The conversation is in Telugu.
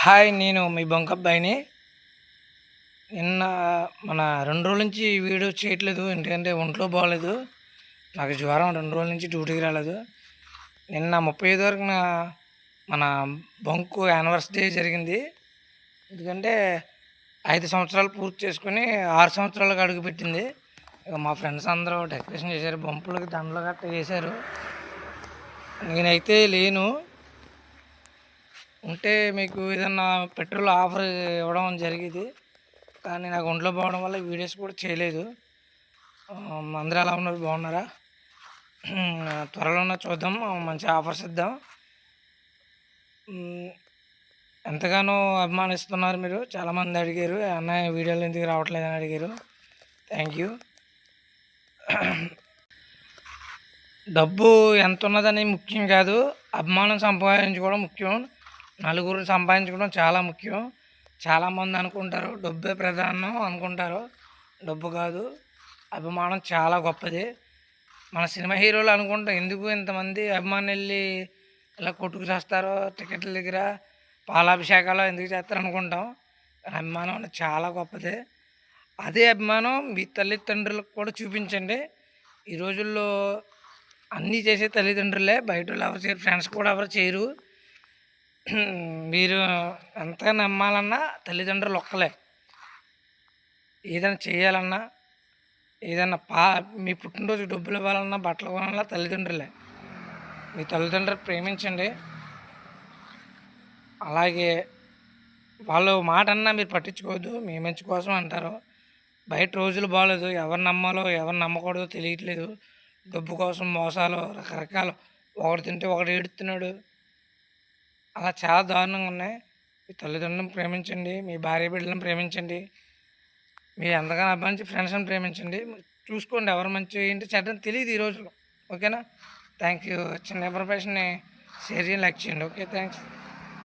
హాయ్! నేను మీ బొంకబ్బాయిని. నిన్న మన 2 రోజుల నుంచి వీడియో చేయట్లేదు. ఎందుకంటే ఒంట్లో బాలేదు. నాకు జ్వరం 2 రోజుల నుంచి డ్యూటీకి రాలేదు. నిన్న 35 వరకున మన బంకు యానివర్సరీ జరిగింది. ఎందుకంటే 5 సంవత్సరాలు పూర్తి చేసుకొని 6 సంవత్సరాలకు అడుగుపెట్టింది. ఇక మా ఫ్రెండ్స్ అందరూ డెకరేషన్ చేశారు. బంపులకి దండలు గట్టా వేశారు. నేనైతే లేను. ఉంటే మీకు ఏదన్నా పెట్రోల్ ఆఫర్ ఇవ్వడం జరిగేది. కానీ నాకు ఒంట్లో బాగోవడం వల్ల వీడియోస్ కూడా చేయలేదు. అందరూ ఎలా ఉన్నారు? బాగున్నారా? త్వరలోనే చూద్దాం. మంచి ఆఫర్స్ ఇద్దాం. ఎంతగానో అభిమానిస్తున్నారు మీరు. చాలామంది అడిగారు, అన్నయ్య వీడియోలు ఎందుకు రావట్లేదని అడిగారు. Thank you. డబ్బు ఎంత ఉన్నదని ముఖ్యం కాదు, అభిమానం సంపాదించుకోవడం ముఖ్యం. నలుగురు సంపాదించుకోవడం చాలా ముఖ్యం. చాలామంది అనుకుంటారు డబ్బే ప్రధానం అనుకుంటారు. డబ్బు కాదు, అభిమానం చాలా గొప్పది. మన సినిమా హీరోలు అనుకుంటారు ఎందుకు ఇంతమంది అభిమానులు వెళ్ళి ఇలా కొట్టుకు చేస్తారో టికెట్ల దగ్గర పాలాభిషేకాలు ఎందుకు చేస్తారు అనుకుంటాం. కానీ అభిమానం అనేది చాలా గొప్పది. అదే అభిమానం మీ తల్లిదండ్రులకు కూడా చూపించండి. ఈ రోజుల్లో అన్నీ చేసే తల్లిదండ్రులే, బయట వాళ్ళు ఎవరు చేయరు, ఫ్రెండ్స్ కూడా ఎవరు చేయరు. మీరు ఎంతగా నమ్మాలన్నా తల్లిదండ్రులు ఒక్కలే. ఏదైనా చేయాలన్నా, ఏదన్నా మీ పుట్టినరోజు డబ్బులు ఇవ్వాలన్నా, బట్టలు కొనాలన్నా తల్లిదండ్రులే. మీ తల్లిదండ్రులు ప్రేమించండి. అలాగే వాళ్ళు మాట అన్నా మీరు పట్టించుకోవద్దు. మీ మంచి కోసం అంటారు. బయట రోజులు బాగలేదు, ఎవరు నమ్మాలో ఎవరు నమ్మకూడదో తెలియట్లేదు. డబ్బు కోసం మోసాలు రకరకాలు. ఒకటి తింటే ఒకటి ఏడుస్తున్నాడు. అలా చాలా దారుణంగా ఉన్నాయి. మీ తల్లిదండ్రులను ప్రేమించండి. మీ భార్య బిడ్డలను ప్రేమించండి. మీ ఎంతగానో అభిమానించి ఫ్రెండ్స్ని ప్రేమించండి. చూసుకోండి ఎవరు మంచి ఏంటి చెడ్డని తెలియదు ఈ రోజుల్లో. ఓకేనా? Thank you. చిన్న ఇన్ఫర్మేషన్ని షేర్ చేయండి, లైక్ చేయండి. Okay, thanks.